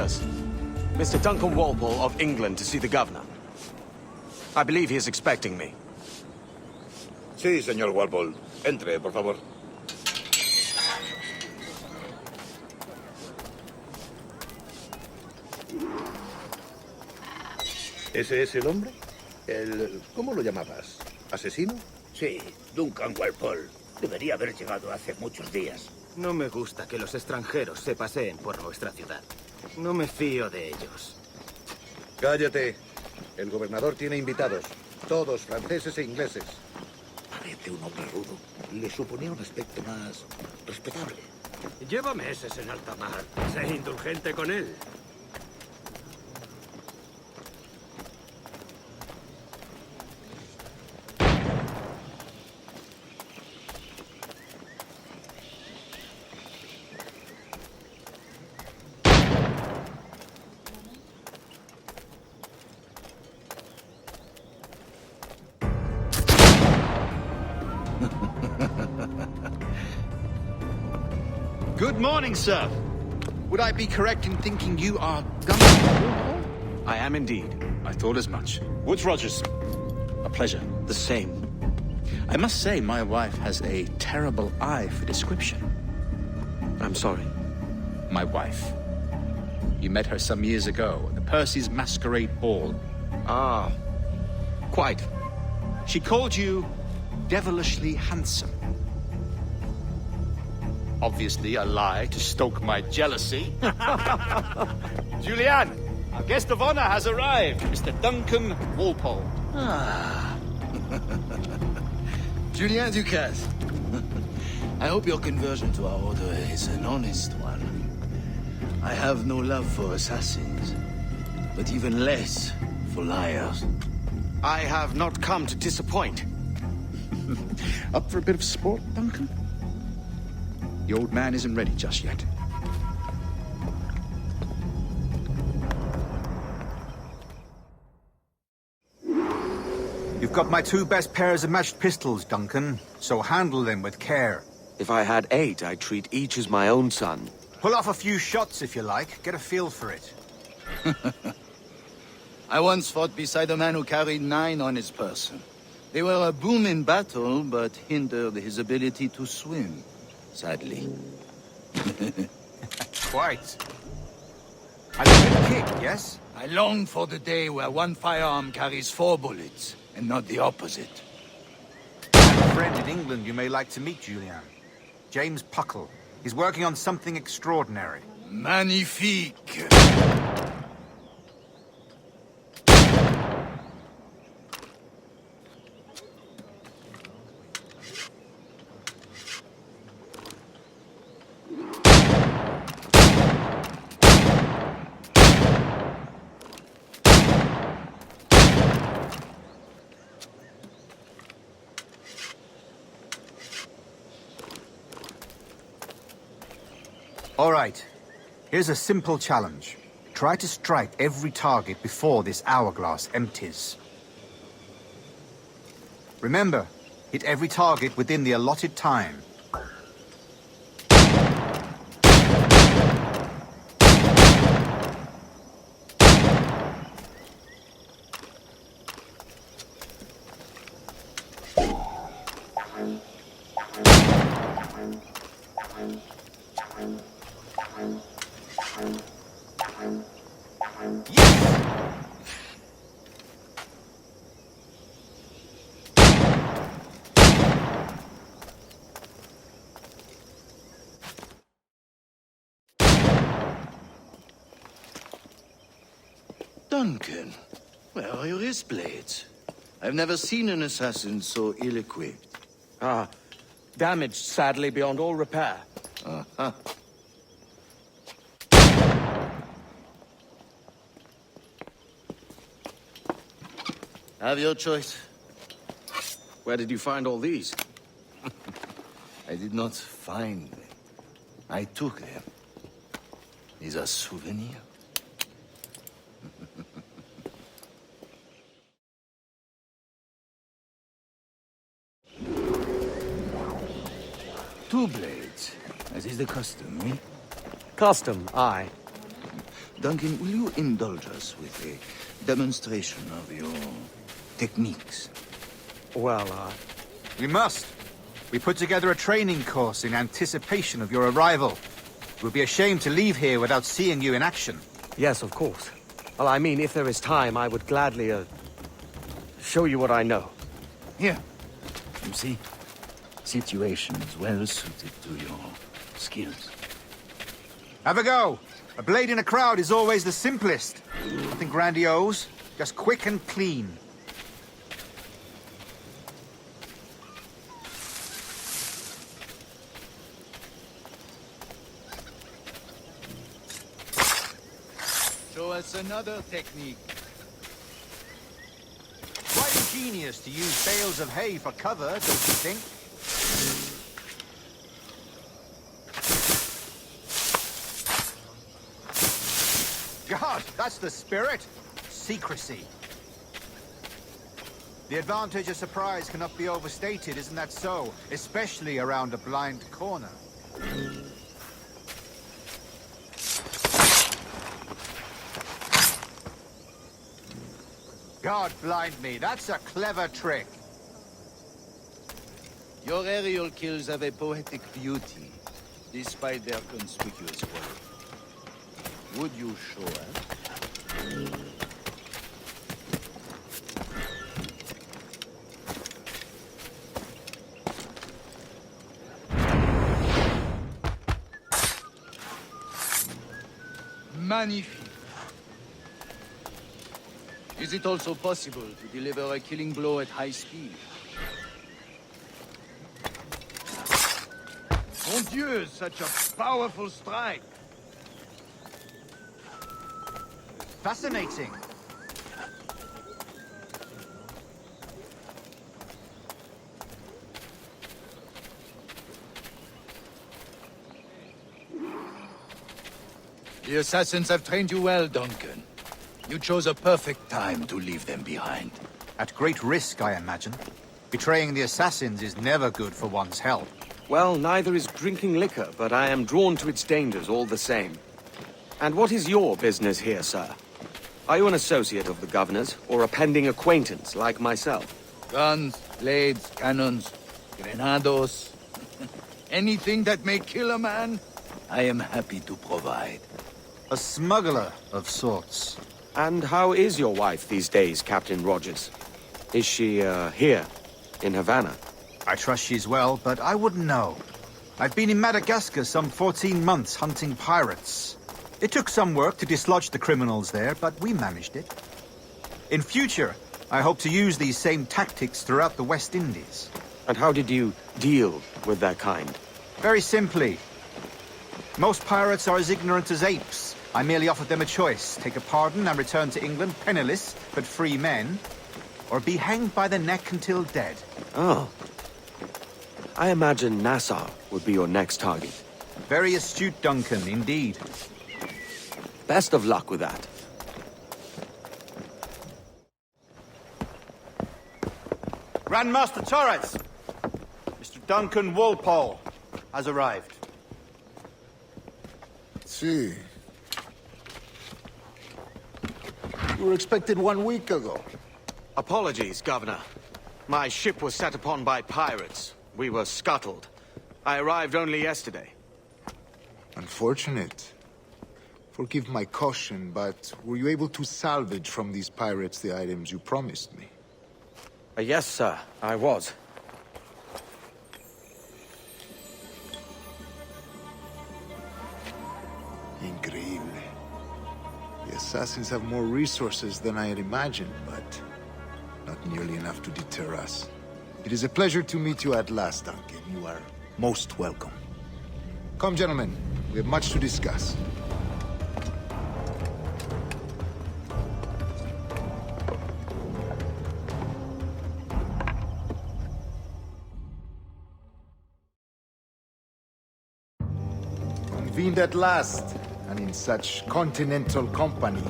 sirs. Mr. Duncan Walpole of England to see the governor. I believe he is expecting me. Sí, señor Walpole. Entre, por favor. ¿Ese es el hombre? ¿Cómo lo llamabas? ¿Asesino? Sí, Duncan Walpole. Debería haber llegado hace muchos días. No me gusta que los extranjeros se paseen por nuestra ciudad. No me fío de ellos. Cállate. El gobernador tiene invitados. Todos franceses e ingleses. Parece un hombre rudo. Le suponía un aspecto más respetable. Lleva meses en alta mar. Sé indulgente con él. Good morning, sir. Would I be correct in thinking you are Duncan? I am indeed. I thought as much. Woods Rogers. A pleasure. The same. I must say, my wife has a terrible eye for description. I'm sorry. My wife. You met her some years ago at the Percy's Masquerade Ball. Ah, quite. She called you devilishly handsome. Obviously a lie to stoke my jealousy. Julianne, our guest of honor has arrived, Mr. Duncan Walpole. Ah. Julien Ducasse. I hope your conversion to our order is an honest one. I have no love for assassins, but even less for liars. I have not come to disappoint. Up for a bit of sport, Duncan? The old man isn't ready just yet. You've got my two best pairs of matched pistols, Duncan, so handle them with care. If I had 8, I'd treat each as my own son. Pull off a few shots if you like, get a feel for it. I once fought beside a man who carried 9 on his person. They were a boon in battle, but hindered his ability to swim. Sadly. Quite. A good kick, yes? I long for the day where one firearm carries 4 bullets, and not the opposite. I have a friend in England you may like to meet, Julian. James Puckle. He's working on something extraordinary. Magnifique! All right. Here's a simple challenge. Try to strike every target before this hourglass empties. Remember, hit every target within the allotted time. Duncan, where are your wrist blades? I've never seen an assassin so ill-equipped. Ah, damaged sadly beyond all repair. Uh-huh. Have your choice. Where did you find all these? I did not find them. I took them. These are souvenirs. Two blades, as is the custom, eh? Custom, aye. Duncan, will you indulge us with a demonstration of your techniques? Well, We must. We put together a training course in anticipation of your arrival. It would be a shame to leave here without seeing you in action. yes, of course. Well, I mean, if there is time, I would gladly, show you what I know. Here. You see? Situations well suited to your skills. Have a go. A blade in a crowd is always the simplest. Nothing grandiose, just quick and clean. Show us another technique. Quite ingenious to use bales of hay for cover, don't you think? God, that's the spirit. Secrecy. The advantage of surprise cannot be overstated, isn't that so? Especially around a blind corner. God blind me, that's a clever trick. Your aerial kills have a poetic beauty, despite their conspicuous quality. Would you show us? Magnifique. Is it also possible to deliver a killing blow at high speed? Mon Dieu, such a powerful strike! Fascinating. The assassins have trained you well, Duncan. You chose a perfect time to leave them behind. At great risk, I imagine. Betraying the assassins is never good for one's health. Well, neither is drinking liquor, but I am drawn to its dangers all the same. And what is your business here, sir? Are you an associate of the governor's, or a pending acquaintance like myself? Guns, blades, cannons, grenados. Anything that may kill a man, I am happy to provide. A smuggler of sorts. And how is your wife these days, Captain Rogers? Is she, here, in Havana? I trust she's well, but I wouldn't know. I've been in Madagascar some 14 months hunting pirates. It took some work to dislodge the criminals there, but we managed it. In future, I hope to use these same tactics throughout the West Indies. And how did you deal with that kind? Very simply. Most pirates are as ignorant as apes. I merely offered them a choice. Take a pardon and return to England penniless, but free men. Or be hanged by the neck until dead. Oh. I imagine Nassau would be your next target. Very astute, Duncan, indeed. Best of luck with that. Grandmaster Torres! Mr. Duncan Walpole has arrived. See. You were expected 1 week ago. Apologies, Governor. My ship was set upon by pirates. We were scuttled. I arrived only yesterday. Unfortunate. Forgive my caution, but were you able to salvage from these pirates the items you promised me? Yes, sir, I was. Increíble. The assassins have more resources than I had imagined, but not nearly enough to deter us. It is a pleasure to meet you at last, Duncan. You are most welcome. Come, gentlemen. We have much to discuss. Convened at last, and in such continental company.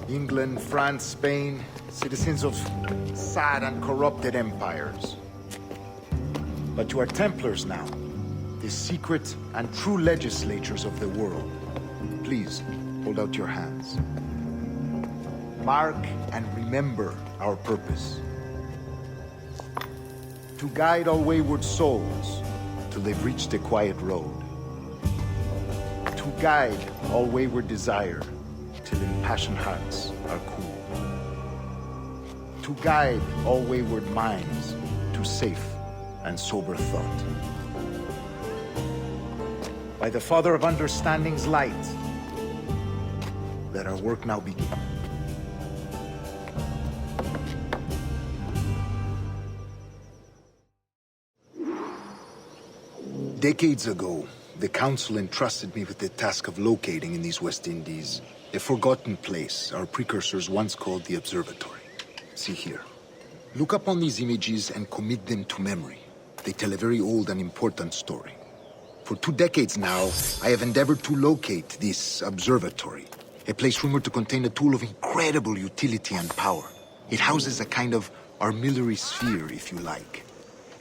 England, France, Spain, citizens of sad and corrupted empires. But you are Templars now, the secret and true legislators of the world. Please, hold out your hands. Mark and remember our purpose. To guide all wayward souls till they've reached a quiet road. To guide all wayward desire till impassioned hearts are cool. To guide all wayward minds to safe and sober thought. By the Father of Understanding's light, let our work now begin. Decades ago, the Council entrusted me with the task of locating in these West Indies a forgotten place our precursors once called the Observatory. See here. Look upon these images and commit them to memory. They tell a very old and important story. For 2 decades now, I have endeavored to locate this observatory, a place rumored to contain a tool of incredible utility and power. It houses a kind of armillary sphere, if you like.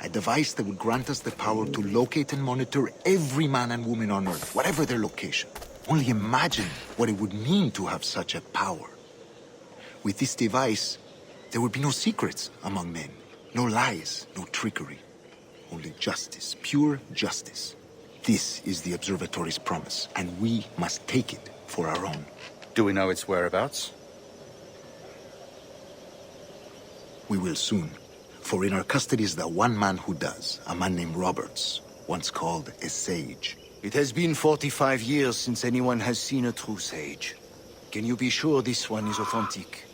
A device that would grant us the power to locate and monitor every man and woman on Earth, whatever their location. Only imagine what it would mean to have such a power. With this device, there would be no secrets among men, no lies, no trickery. Only justice, pure justice. This is the observatory's promise, and we must take it for our own. Do we know its whereabouts? We will soon. For in our custody is the one man who does, a man named Roberts, once called a sage. It has been 45 years since anyone has seen a true sage. Can you be sure this one is authentic?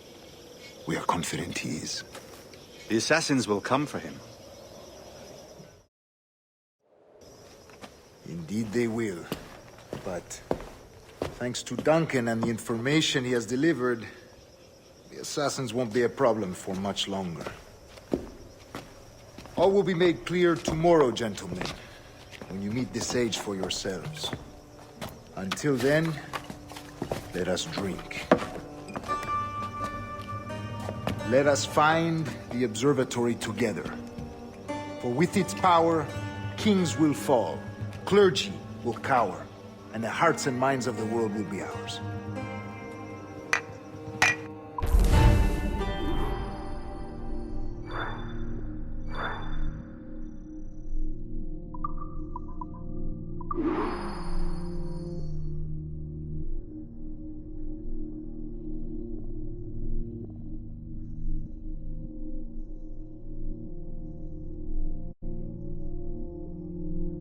We are confident he is. The assassins will come for him. Indeed they will. But thanks to Duncan and the information he has delivered, the assassins won't be a problem for much longer. All will be made clear tomorrow, gentlemen, when you meet the sage for yourselves. Until then, let us drink. Let us find the observatory together. For with its power, kings will fall, clergy will cower, and the hearts and minds of the world will be ours.